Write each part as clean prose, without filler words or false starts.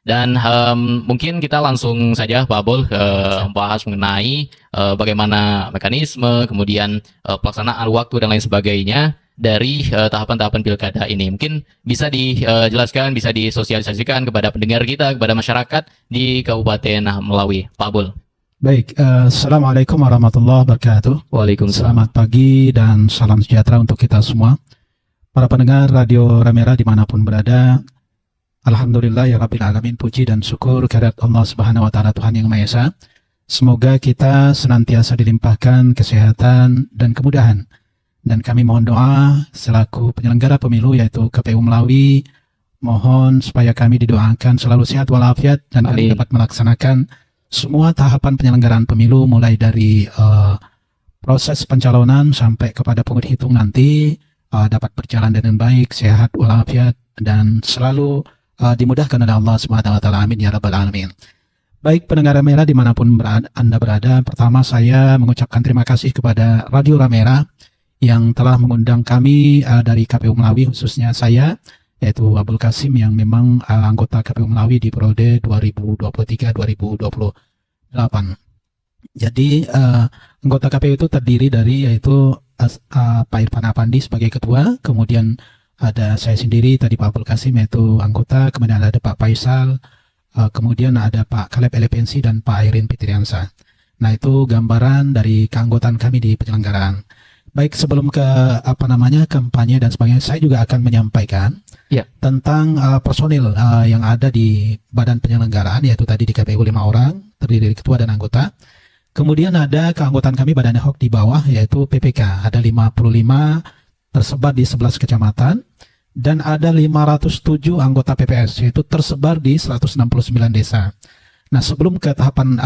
Dan mungkin kita langsung saja Pak Abul membahas mengenai bagaimana mekanisme, kemudian pelaksanaan waktu dan lain sebagainya dari tahapan-tahapan pilkada ini. Mungkin bisa dijelaskan, bisa disosialisasikan kepada pendengar kita, kepada masyarakat di Kabupaten Melawi. Pak Abul. Baik, Assalamualaikum warahmatullahi wabarakatuh. Waalaikumsalam. Selamat pagi dan salam sejahtera untuk kita semua. Para pendengar Radio Ramera dimanapun berada, Alhamdulillah ya Rabbil Alamin, puji dan syukur kehadirat Allah Subhanahu wa Ta'ala, Tuhan Yang Maha Esa. Semoga kita senantiasa dilimpahkan kesehatan dan kemudahan. Dan kami mohon doa selaku penyelenggara pemilu yaitu KPU Melawi, mohon supaya kami didoakan selalu sehat walafiat dan kami dapat melaksanakan semua tahapan penyelenggaraan pemilu mulai dari proses pencalonan sampai kepada penghitung nanti dapat berjalan dengan baik, sehat walafiat dan selalu dimudahkan oleh Allah Subhanahu wa Ta'ala. Amin ya Rabbal Alamin. Baik pendengar Ramera dimanapun Anda berada, pertama saya mengucapkan terima kasih kepada Radio Ramera yang telah mengundang kami dari KPU Melawi, khususnya saya yaitu Abul Kasim yang memang anggota KPU Melawi di periode 2023-2028. Jadi anggota KPU itu terdiri dari yaitu Pak Irfan Apandi sebagai ketua, kemudian ada saya sendiri tadi Pak Abul Kasim yaitu anggota, kemudian ada Pak Faisal, kemudian ada Pak Kaleb Elepensi dan Pak Airin Fitriansa. Nah itu gambaran dari keanggotaan kami di penyelenggaraan. Baik, sebelum ke kampanye dan sebagainya, saya juga akan menyampaikan tentang personil yang ada di badan penyelenggaraan, yaitu tadi di KPU 5 orang, terdiri dari ketua dan anggota. Kemudian ada keanggotaan kami badan ad hoc di bawah, yaitu PPK, ada 55 tersebar di 11 kecamatan, dan ada 507 anggota PPS, yaitu tersebar di 169 desa. Nah, sebelum ke tahapan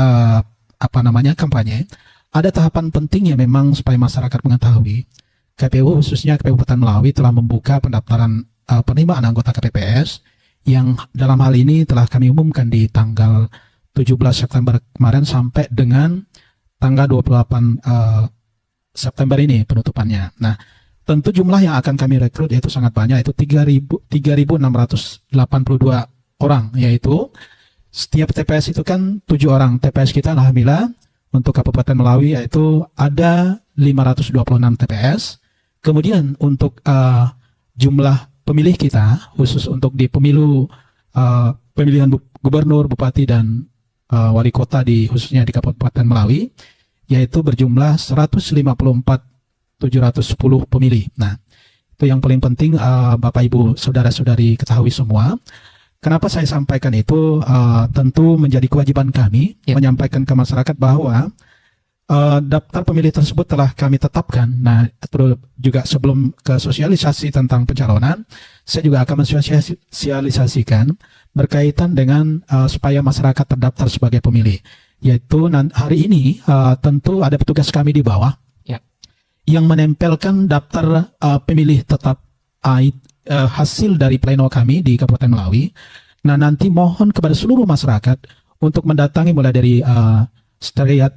kampanye, ada tahapan penting yang memang supaya masyarakat mengetahui. KPU khususnya KPU Kabupaten Melawi telah membuka pendaftaran penerimaan anggota KPPS yang dalam hal ini telah kami umumkan di tanggal 17 September kemarin sampai dengan tanggal 28 September ini penutupannya. Nah, tentu jumlah yang akan kami rekrut yaitu sangat banyak, yaitu 3.682 orang, yaitu setiap TPS itu kan 7 orang. TPS kita alhamdulillah untuk Kabupaten Melawi yaitu ada 526 TPS. Kemudian untuk jumlah pemilih kita khusus untuk di pemilu pemilihan gubernur, bupati dan wali kota khususnya di Kabupaten Melawi yaitu berjumlah 154.710 pemilih. Nah, itu yang paling penting Bapak Ibu saudara-saudari ketahui semua. Kenapa saya sampaikan itu? Tentu menjadi kewajiban kami menyampaikan ke masyarakat bahwa daftar pemilih tersebut telah kami tetapkan. Nah, terus juga sebelum ke sosialisasi tentang pencalonan, saya juga akan mensosialisasikan berkaitan dengan supaya masyarakat terdaftar sebagai pemilih. Yaitu hari ini tentu ada petugas kami di bawah yang menempelkan daftar pemilih tetap hasil dari pleno kami di Kabupaten Melawi. Nah, nanti mohon kepada seluruh masyarakat untuk mendatangi mulai dari sekretariat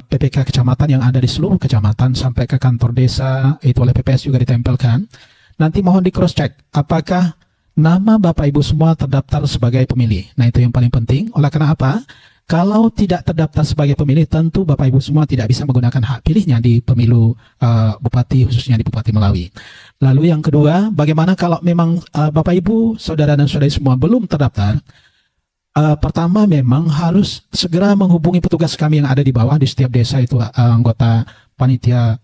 PPK kecamatan yang ada di seluruh kecamatan sampai ke kantor desa, itu oleh PPS juga ditempelkan. Nanti mohon di cross check apakah nama Bapak Ibu semua terdaftar sebagai pemilih. Nah, itu yang paling penting. Oleh karena apa? Kalau tidak terdaftar sebagai pemilih, tentu Bapak Ibu semua tidak bisa menggunakan hak pilihnya di pemilu bupati, khususnya di Bupati Melawi. Lalu yang kedua, bagaimana kalau memang Bapak Ibu, saudara dan saudari semua belum terdaftar? Pertama memang harus segera menghubungi petugas kami yang ada di bawah di setiap desa, itu anggota panitia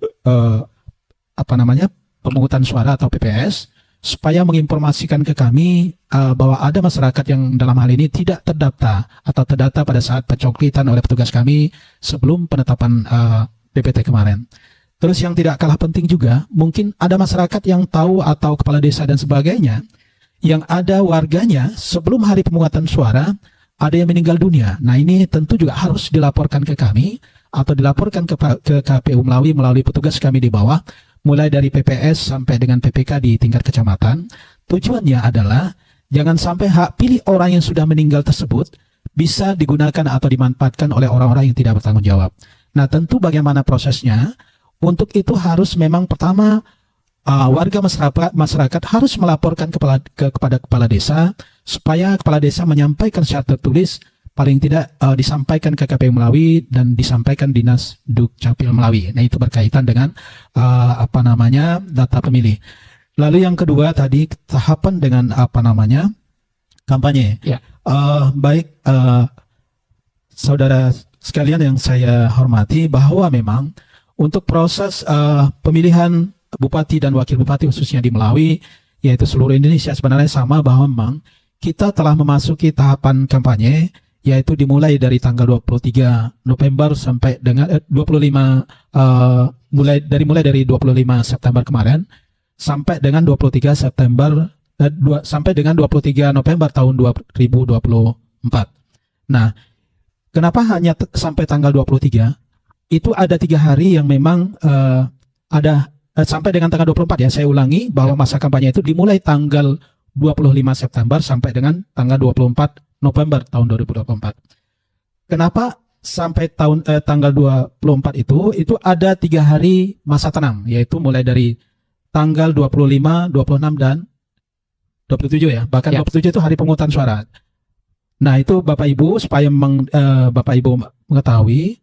pemungutan suara atau PPS, supaya menginformasikan ke kami bahwa ada masyarakat yang dalam hal ini tidak terdaftar atau terdata pada saat pencoklitan oleh petugas kami sebelum penetapan DPT kemarin. Terus yang tidak kalah penting juga, mungkin ada masyarakat yang tahu atau kepala desa dan sebagainya, yang ada warganya sebelum hari pemungutan suara ada yang meninggal dunia. Nah, ini tentu juga harus dilaporkan ke kami atau dilaporkan ke KPU Melawi melalui petugas kami di bawah, mulai dari PPS sampai dengan PPK di tingkat kecamatan. Tujuannya adalah jangan sampai hak pilih orang yang sudah meninggal tersebut bisa digunakan atau dimanfaatkan oleh orang-orang yang tidak bertanggung jawab. Nah, tentu bagaimana prosesnya? Untuk itu harus memang pertama warga masyarakat harus melaporkan kepada kepala desa supaya kepala desa menyampaikan secara tertulis, paling tidak disampaikan ke KPU Melawi dan disampaikan Dinas Dukcapil Melawi. Nah, itu berkaitan dengan data pemilih. Lalu yang kedua tadi tahapan dengan kampanye. Ya. Baik saudara sekalian yang saya hormati, bahwa memang untuk proses pemilihan bupati dan wakil bupati khususnya di Melawi, yaitu seluruh Indonesia, sebenarnya sama, bahwa memang kita telah memasuki tahapan kampanye, yaitu dimulai dari tanggal 23 November sampai dengan 25 mulai dari 25 September kemarin sampai dengan 23 September sampai dengan 23 November tahun 2024. Nah, kenapa hanya sampai tanggal 23? Itu ada 3 hari yang memang ada sampai dengan tanggal 24 ya. Saya ulangi bahwa masa kampanye itu dimulai tanggal 25 September sampai dengan tanggal 24 November tahun 2024. Kenapa sampai tanggal 24 itu ada 3 hari masa tenang, yaitu mulai dari tanggal 25, 26 dan 27 ya. Bahkan 27 itu hari pemungutan suara. Nah, itu Bapak Ibu, supaya Bapak Ibu mengetahui.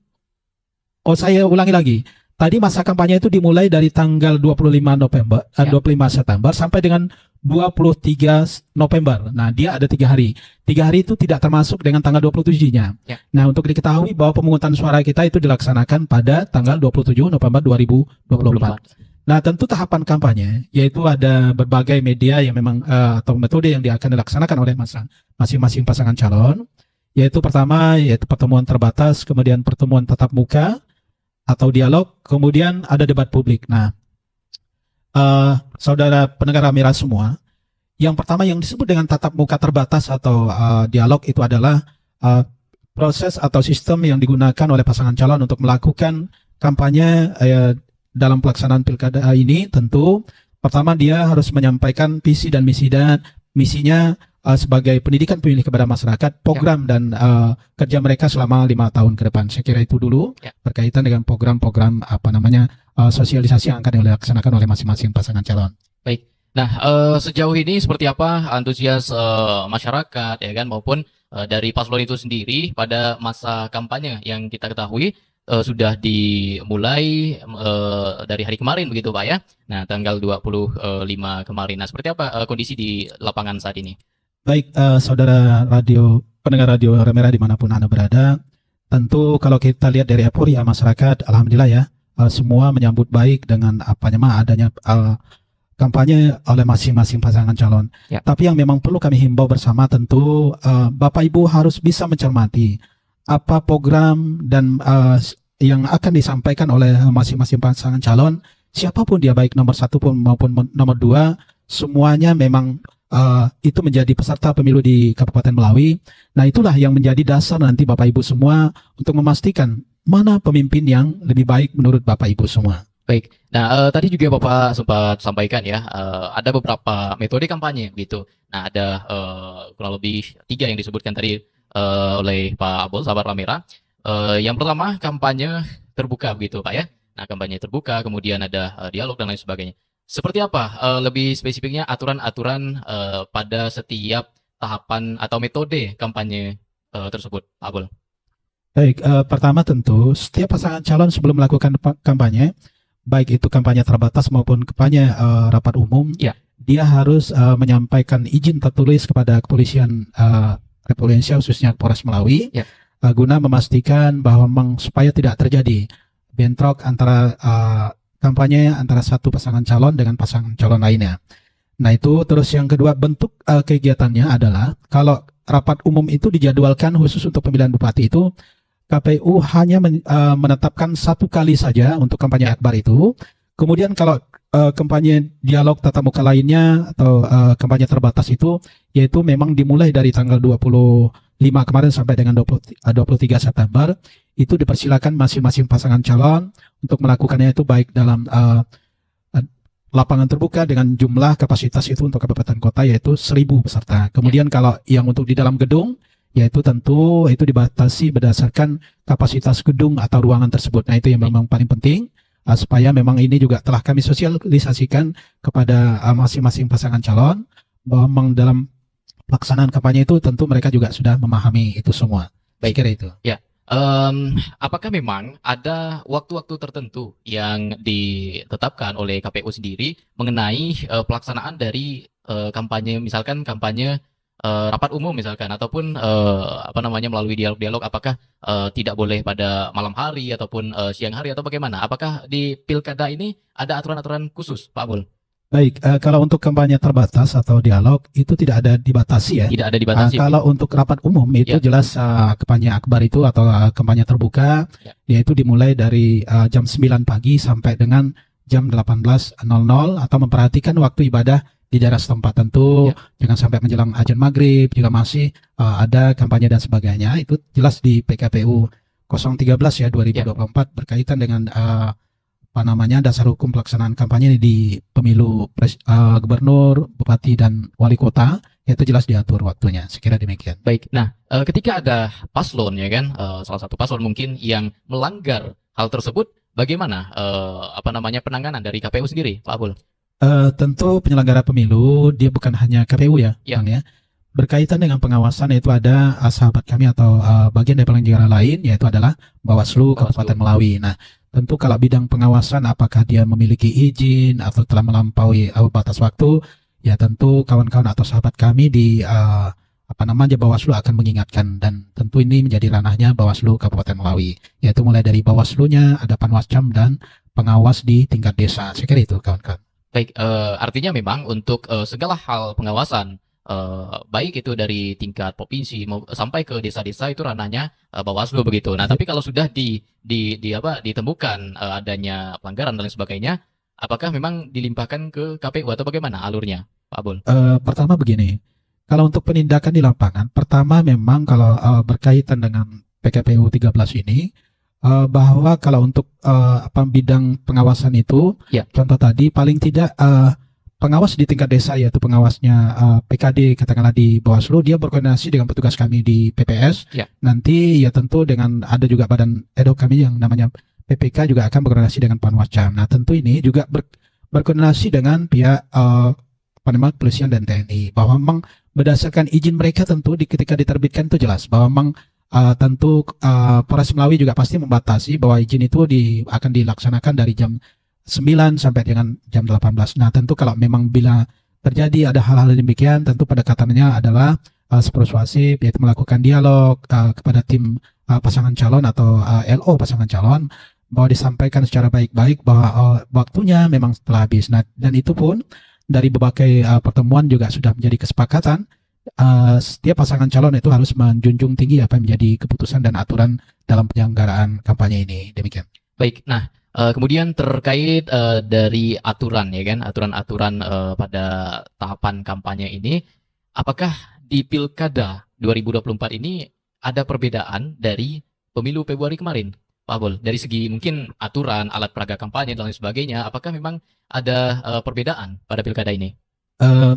Saya ulangi lagi. Tadi masa kampanye itu dimulai dari tanggal 25 November, 25 September sampai dengan 23 November. Nah, dia ada 3 hari. 3 hari itu tidak termasuk dengan tanggal 27-nya. Ya. Nah, untuk diketahui bahwa pemungutan suara kita itu dilaksanakan pada tanggal 27 November 2024. Nah, tentu tahapan kampanye, yaitu ada berbagai media yang memang atau metode yang akan dilaksanakan oleh masing-masing pasangan calon. Yaitu pertama, yaitu pertemuan terbatas, kemudian pertemuan tatap muka atau dialog, kemudian ada debat publik. Nah, saudara pendengar Amira semua, yang pertama yang disebut dengan tatap muka terbatas atau dialog itu adalah proses atau sistem yang digunakan oleh pasangan calon untuk melakukan kampanye dalam pelaksanaan pilkada ini. Tentu pertama dia harus menyampaikan visi dan misinya sebagai pendidikan pemilih kepada masyarakat, program dan kerja mereka selama 5 tahun ke depan. Saya kira itu dulu berkaitan dengan program-program sosialisasi yang akan dilaksanakan oleh masing-masing pasangan calon. Baik. Nah, sejauh ini seperti apa antusias masyarakat ya kan maupun dari paslon itu sendiri pada masa kampanye yang kita ketahui sudah dimulai dari hari kemarin begitu Pak ya. Nah, tanggal 25 kemarin. Nah, seperti apa kondisi di lapangan saat ini? Baik, saudara pendengar radio Remera dimanapun Anda berada, tentu kalau kita lihat dari euforia masyarakat, alhamdulillah ya, semua menyambut baik dengan adanya kampanye oleh masing-masing pasangan calon. Ya. Tapi yang memang perlu kami himbau bersama tentu Bapak Ibu harus bisa mencermati apa program dan yang akan disampaikan oleh masing-masing pasangan calon, siapapun dia, baik nomor 1 maupun nomor 2, semuanya memang itu menjadi peserta pemilu di Kabupaten Melawi. Nah, itulah yang menjadi dasar nanti Bapak Ibu semua untuk memastikan mana pemimpin yang lebih baik menurut Bapak Ibu semua. Baik. Nah, tadi juga Bapak sempat sampaikan ya, ada beberapa metode kampanye gitu. Nah, ada kurang lebih 3 yang disebutkan tadi oleh Pak Abol, sahabat Ramera. Yang pertama kampanye terbuka begitu Pak ya. Nah, kampanye terbuka, kemudian ada dialog dan lain sebagainya. Seperti apa lebih spesifiknya aturan-aturan pada setiap tahapan atau metode kampanye tersebut, Pak Abul? Baik, pertama tentu setiap pasangan calon sebelum melakukan kampanye, baik itu kampanye terbatas maupun kampanye rapat umum, dia harus menyampaikan izin tertulis kepada kepolisian Republik Indonesia, khususnya Polres Melawi, guna memastikan bahwa memang supaya tidak terjadi bentrok antara kampanye antara satu pasangan calon dengan pasangan calon lainnya. Nah, itu terus yang kedua, bentuk kegiatannya adalah kalau rapat umum itu dijadwalkan khusus untuk pemilihan bupati itu, KPU hanya menetapkan 1 kali saja untuk kampanye akbar itu. Kemudian kalau kampanye dialog tatap muka lainnya atau kampanye terbatas itu, yaitu memang dimulai dari tanggal 25 kemarin sampai dengan 23 September, itu dipersilakan masing-masing pasangan calon untuk melakukannya itu baik dalam lapangan terbuka dengan jumlah kapasitas itu untuk kabupaten kota yaitu 1.000 peserta. Kemudian kalau yang untuk di dalam gedung, yaitu tentu itu dibatasi berdasarkan kapasitas gedung atau ruangan tersebut. Nah, itu yang memang paling penting, supaya memang ini juga telah kami sosialisasikan kepada masing-masing pasangan calon bahwa memang dalam pelaksanaan kampanye itu tentu mereka juga sudah memahami itu semua. Saya Baik. kira itu. Ya, apakah memang ada waktu-waktu tertentu yang ditetapkan oleh KPU sendiri mengenai pelaksanaan dari kampanye, misalkan kampanye rapat umum misalkan, ataupun apa namanya melalui dialog-dialog, apakah tidak boleh pada malam hari ataupun siang hari atau bagaimana? Apakah di pilkada ini ada aturan-aturan khusus, Pak Abul? Baik, kalau untuk kampanye terbatas atau dialog itu tidak ada dibatasi ya. Tidak ada dibatasi. Kalau untuk rapat umum itu Ya. jelas kampanye akbar itu atau kampanye terbuka, Ya. yaitu dimulai dari jam 9 pagi sampai dengan jam 18.00 atau memperhatikan waktu ibadah di daerah setempat tentu. Jangan sampai menjelang azan maghrib juga masih ada kampanye dan sebagainya. Itu jelas di PKPU 013 ya 2024 berkaitan dengan apa namanya dasar hukum pelaksanaan kampanye di pemilu gubernur, bupati dan wali kota, itu jelas diatur waktunya. Sekira demikian. Baik. Nah, ketika ada paslon ya kan, salah satu paslon mungkin yang melanggar hal tersebut, bagaimana apa namanya penanganan dari KPU sendiri, Pak Abul? Tentu penyelenggara pemilu dia bukan hanya KPU ya, Ya. Bang ya. Berkaitan dengan pengawasan itu ada sahabat kami atau bagian dari penyelenggara lain, yaitu adalah Bawaslu Kabupaten Melawi. Nah, tentu kalau bidang pengawasan apakah dia memiliki izin atau telah melampaui batas waktu, ya tentu kawan-kawan atau sahabat kami di apa namanya Bawaslu akan mengingatkan, dan tentu ini menjadi ranahnya Bawaslu Kabupaten Melawi, yaitu mulai dari Bawaslunya, ada Panwascam dan pengawas di tingkat desa. Saya kira itu kawan-kawan. Baik, artinya memang untuk segala hal pengawasan, baik itu dari tingkat provinsi sampai ke desa-desa itu ranahnya Bawaslu begitu. Nah, tapi kalau sudah ditemukan adanya pelanggaran dan lain sebagainya, apakah memang dilimpahkan ke KPU atau bagaimana alurnya, Pak Abul? Pertama begini, kalau untuk penindakan di lapangan, pertama memang kalau berkaitan dengan PKPU 13 ini, bahwa kalau untuk bidang pengawasan itu, Ya. contoh tadi paling tidak pengawas di tingkat desa, yaitu pengawasnya PKD katakanlah di Bawaslu, dia berkoordinasi dengan petugas kami di PPS. Ya. Nanti ya tentu dengan ada juga badan ad hoc kami yang namanya PPK juga akan berkoordinasi dengan Panwascam. Nah, tentu ini juga berkoordinasi dengan pihak kepolisian dan TNI, bahwa memang berdasarkan izin mereka tentu ketika diterbitkan itu jelas bahwa memang tentu Polres Melawi juga pasti membatasi bahwa izin itu akan dilaksanakan dari jam 9 sampai dengan jam 18. Nah, tentu kalau memang bila terjadi ada hal-hal demikian, tentu pendekatannya adalah persuasif, yaitu melakukan dialog kepada tim pasangan calon atau LO pasangan calon, bahwa disampaikan secara baik-baik bahwa waktunya memang telah habis. Nah, dan itu pun dari berbagai pertemuan juga sudah menjadi kesepakatan setiap pasangan calon itu harus menjunjung tinggi apa yang menjadi keputusan dan aturan dalam penyelenggaraan kampanye ini. Demikian. Baik, nah kemudian terkait dari aturan ya kan, aturan-aturan pada tahapan kampanye ini, apakah di Pilkada 2024 ini ada perbedaan dari pemilu Februari kemarin, Pak Abul? Dari segi mungkin aturan, alat peraga kampanye dan lain sebagainya, apakah memang ada perbedaan pada Pilkada ini?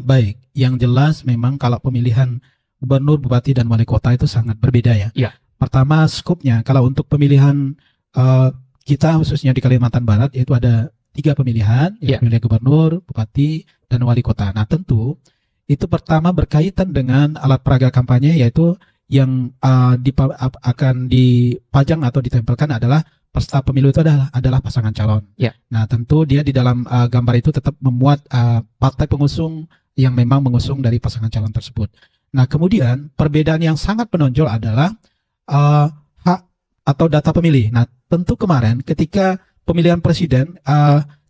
Baik, yang jelas memang kalau pemilihan gubernur, bupati, dan wali kota itu sangat berbeda ya. Iya. Pertama, skupnya. Kalau untuk pemilihan kita khususnya di Kalimantan Barat itu ada 3 pemilihan, yaitu pemilihan gubernur, bupati, dan wali kota. Nah, tentu itu pertama berkaitan dengan alat peraga kampanye, yaitu yang akan dipajang atau ditempelkan adalah peserta pemilu itu adalah pasangan calon. Ya. Nah, tentu dia di dalam gambar itu tetap memuat partai pengusung yang memang mengusung dari pasangan calon tersebut. Nah, kemudian perbedaan yang sangat menonjol adalah hak atau data pemilih. Nah, tentu kemarin ketika pemilihan presiden,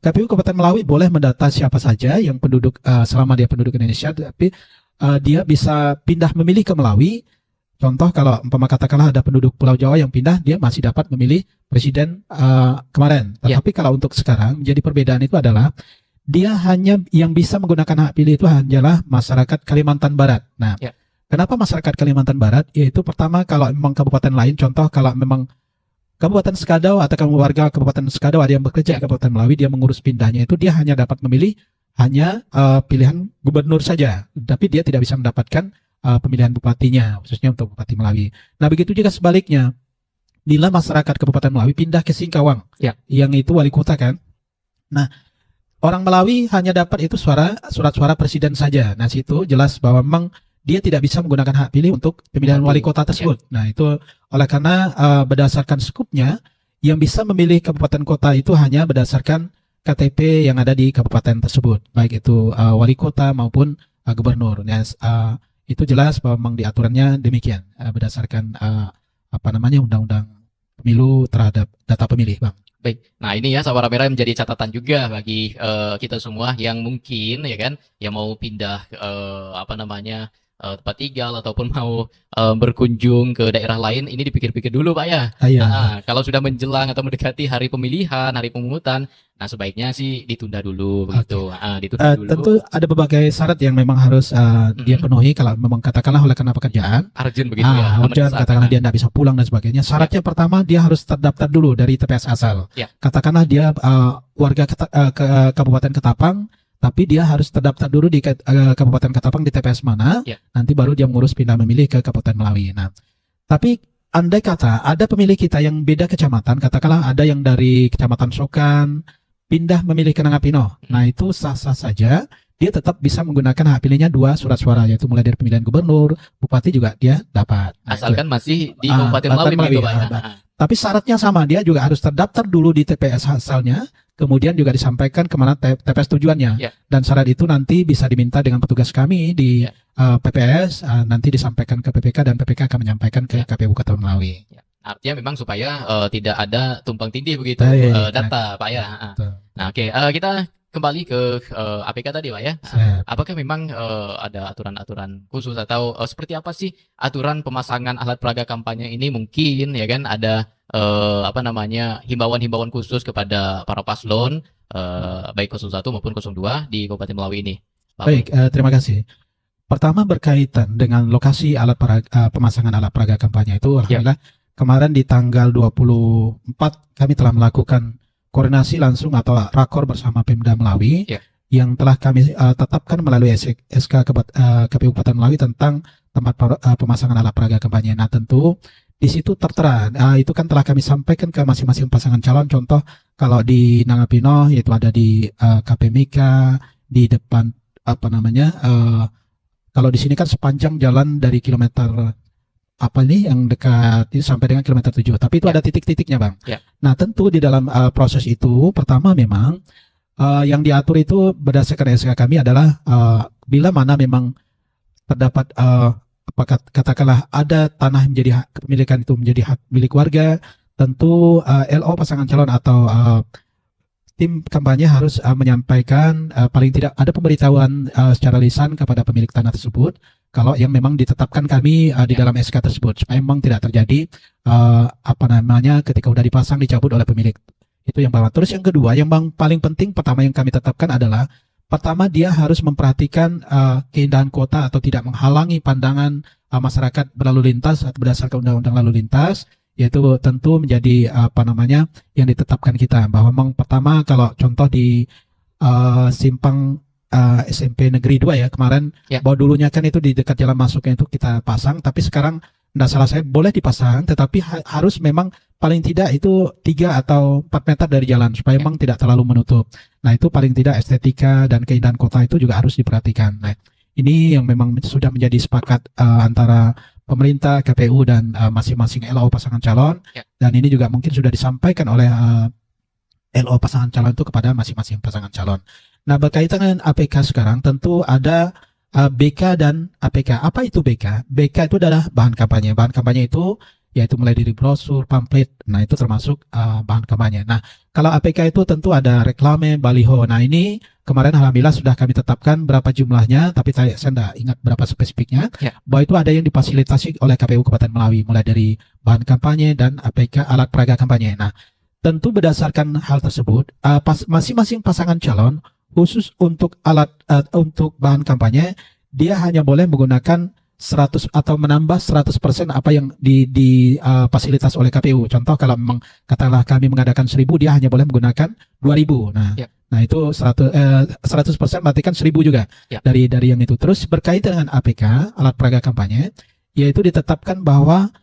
KPU Kabupaten Melawi boleh mendata siapa saja yang penduduk selama dia penduduk Indonesia, tapi dia bisa pindah memilih ke Melawi. Contoh kalau umpama katakanlah ada penduduk Pulau Jawa yang pindah, dia masih dapat memilih presiden kemarin. Tetapi kalau untuk sekarang, jadi perbedaan itu adalah dia hanya yang bisa menggunakan hak pilih itu hanyalah masyarakat Kalimantan Barat. Nah, kenapa masyarakat Kalimantan Barat? Yaitu pertama kalau memang kabupaten lain, contoh kalau memang Kabupaten Sekadau atau warga Kabupaten Sekadau ada yang bekerja di Kabupaten Melawi, dia mengurus pindahnya itu dia hanya dapat memilih hanya pilihan gubernur saja, tapi dia tidak bisa mendapatkan pemilihan bupatinya, khususnya untuk Bupati Melawi. Nah, begitu juga sebaliknya. Bila masyarakat Kabupaten Melawi pindah ke Singkawang, yang itu wali kota kan. Nah, orang Melawi hanya dapat itu surat suara presiden saja. Nah, situ jelas bahwa memang dia tidak bisa menggunakan hak pilih untuk pemilihan wali kota tersebut. Nah, itu oleh karena berdasarkan skupnya, yang bisa memilih kabupaten kota itu hanya berdasarkan KTP yang ada di kabupaten tersebut, baik itu wali kota maupun gubernur. Itu jelas bahwa memang di aturannya demikian, berdasarkan undang-undang pemilu terhadap data pemilih, Bang. Baik. Nah, ini ya Sawara Merah menjadi catatan juga bagi kita semua yang mungkin ya kan yang mau pindah tempat tinggal ataupun mau berkunjung ke daerah lain, ini dipikir-pikir dulu Pak ya. Iya. Kalau sudah menjelang atau mendekati hari pemilihan, hari pemungutan, nah sebaiknya sih ditunda dulu begitu. Ditunda dulu. Tentu ada berbagai syarat yang memang harus dia penuhi kalau memang katakanlah oleh karena pekerjaan. Urgent begitu ya. Urgent, katakanlah dia tidak bisa pulang dan sebagainya. Syaratnya pertama dia harus terdaftar dulu dari TPS asal. Ya. Katakanlah dia warga Kabupaten Ketapang, tapi dia harus terdaftar dulu di Kabupaten Ketapang di TPS mana, nanti baru dia mengurus pindah memilih ke Kabupaten Melawi. Nah, tapi andai kata ada pemilih kita yang beda kecamatan, katakanlah ada yang dari Kecamatan Sokan pindah memilih ke Nangapino, nah itu sah-sah saja, dia tetap bisa menggunakan hak pilihnya 2 surat suara, yaitu mulai dari pemilihan gubernur, bupati juga dia dapat. Nah, asalkan masih di Kabupaten Melawi begitu Pak. Tapi syaratnya sama, dia juga harus terdaftar dulu di TPS asalnya, kemudian juga disampaikan kemana TPS tujuannya. Dan syarat itu nanti bisa diminta dengan petugas kami di PPS, nanti disampaikan ke PPK dan PPK akan menyampaikan ke KPU Kota Melawi. Artinya memang supaya tidak ada tumpang tindih begitu data Pak ya. Nah, oke, kita kembali ke APK tadi Pak ya. Apakah memang ada aturan-aturan khusus atau seperti apa sih aturan pemasangan alat peraga kampanye ini, mungkin ya kan ada himbauan-himbauan khusus kepada para paslon baik 01 maupun 02 di Kabupaten Melawi ini. Baik, terima kasih. Pertama berkaitan dengan lokasi pemasangan alat peraga kampanye itu, alhamdulillah kemarin di tanggal 24 kami telah melakukan koordinasi langsung atau rakor bersama Pemda Melawi yang telah kami tetapkan melalui SK KPU Kabupaten Melawi tentang tempat pemasangan alat peraga kampanye. Nah, tentu di situ tertera, itu kan telah kami sampaikan ke masing-masing pasangan calon. Contoh kalau di Nangapino yaitu ada di KP Mika, di depan kalau di sini kan sepanjang jalan dari kilometer yang dekat sampai dengan kilometer 7, tapi itu ada titik-titiknya Bang. Nah, tentu di dalam proses itu pertama memang yang diatur itu berdasarkan SK kami adalah bila mana memang terdapat katakanlah ada tanah menjadi hak kepemilikan itu menjadi hak milik warga, tentu LO pasangan calon atau tim kampanye harus menyampaikan paling tidak ada pemberitahuan secara lisan kepada pemilik tanah tersebut kalau yang memang ditetapkan kami di dalam SK tersebut, supaya memang tidak terjadi ketika udah dipasang dicabut oleh pemilik. Itu yang pertama. Terus yang kedua, yang paling penting pertama yang kami tetapkan adalah pertama dia harus memperhatikan keindahan kota atau tidak menghalangi pandangan masyarakat berlalu lintas berdasarkan undang-undang lalu lintas, yaitu tentu menjadi yang ditetapkan kita, bahwa memang pertama kalau contoh di simpang SMP Negeri 2 ya kemarin, bahwa dulunya kan itu di dekat jalan masuknya itu kita pasang, tapi sekarang tidak salah saya boleh dipasang, tetapi harus memang paling tidak itu 3 atau 4 meter dari jalan supaya memang tidak terlalu menutup. Nah, itu paling tidak estetika dan keindahan kota itu juga harus diperhatikan. Nah, ini yang memang sudah menjadi sepakat antara pemerintah, KPU dan masing-masing LO pasangan calon, dan ini juga mungkin sudah disampaikan oleh LO pasangan calon itu kepada masing-masing pasangan calon. Nah, berkaitan dengan APK sekarang tentu ada BK dan APK. Apa itu BK? BK itu adalah bahan kampanye. Bahan kampanye itu yaitu mulai dari brosur, pamflet. Nah, itu termasuk bahan kampanye. Nah, kalau APK itu tentu ada reklame, baliho. Nah, ini kemarin alhamdulillah sudah kami tetapkan berapa jumlahnya, tapi saya tidak ingat berapa spesifiknya. Bahwa itu ada yang difasilitasi oleh KPU Kabupaten Melawi, mulai dari bahan kampanye dan APK alat peraga kampanye. Nah, tentu berdasarkan hal tersebut, masing-masing pasangan calon khusus untuk untuk bahan kampanye, dia hanya boleh menggunakan 100 atau menambah 100% apa yang fasilitas oleh KPU. Contoh kalau memang katakanlah kami mengadakan 1000, dia hanya boleh menggunakan 2000. Nah, itu 100% berarti kan 1000 juga dari yang itu. Terus berkaitan dengan APK alat peraga kampanye, yaitu ditetapkan bahwa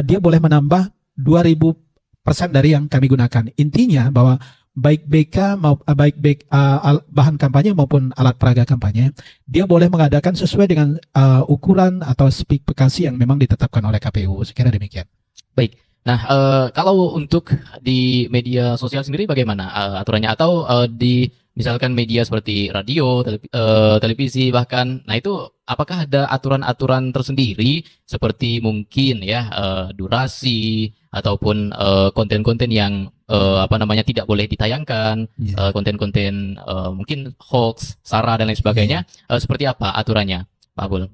dia boleh menambah 2000% dari yang kami gunakan. Intinya bahwa baik BK bahan kampanye maupun alat peraga kampanye, dia boleh mengadakan sesuai dengan ukuran atau spesifikasi yang memang ditetapkan oleh KPU. Sekira demikian. Baik. Nah, kalau untuk di media sosial sendiri bagaimana aturannya? Atau di misalkan media seperti radio, televisi bahkan, nah itu apakah ada aturan-aturan tersendiri seperti mungkin ya durasi ataupun konten-konten yang apa namanya tidak boleh ditayangkan, Ya. konten-konten mungkin hoax, sara dan lain sebagainya, seperti apa aturannya, Pak Abul?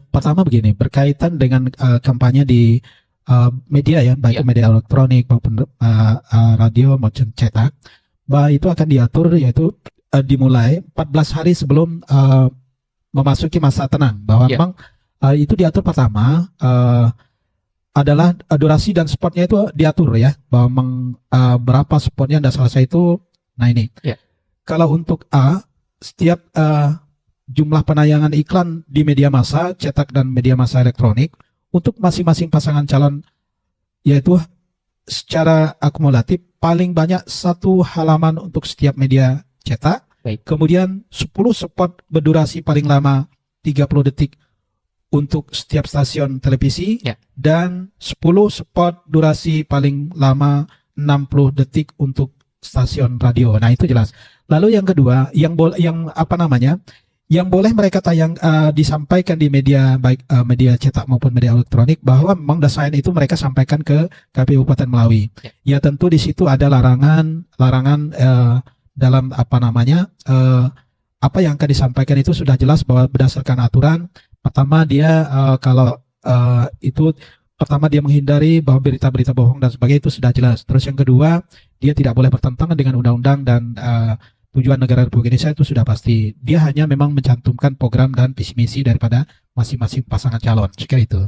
Pertama begini, berkaitan dengan kampanye di media ya, baik Ya. media elektronik maupun radio maupun cetak, bahwa itu akan diatur yaitu dimulai 14 hari sebelum memasuki masa tenang, bahwa Ya. memang itu diatur pertama adalah durasi dan spotnya itu diatur ya, bahwa memang berapa spotnya dan selesai itu. Nah ini, Ya. kalau untuk setiap jumlah penayangan iklan di media massa cetak dan media massa elektronik untuk masing-masing pasangan calon, yaitu secara akumulatif paling banyak 1 halaman untuk setiap media cetak. Baik. Kemudian 10 spot berdurasi paling lama 30 detik untuk setiap stasiun televisi. Ya. Dan 10 spot durasi paling lama 60 detik untuk stasiun radio. Nah, itu jelas. Lalu yang kedua, yang boleh mereka disampaikan di media baik media cetak maupun media elektronik, bahwa memang dasarnya itu mereka sampaikan ke KPU Kabupaten Melawi. Ya tentu di situ ada larangan dalam apa yang akan disampaikan itu sudah jelas bahwa berdasarkan aturan. Pertama dia pertama dia menghindari bahwa berita-berita bohong dan sebagainya, itu sudah jelas. Terus yang kedua, dia tidak boleh bertentangan dengan undang-undang dan tujuan negara Republik Indonesia, itu sudah pasti. Dia hanya memang mencantumkan program dan visi misi daripada masing-masing pasangan calon. Sekian itu.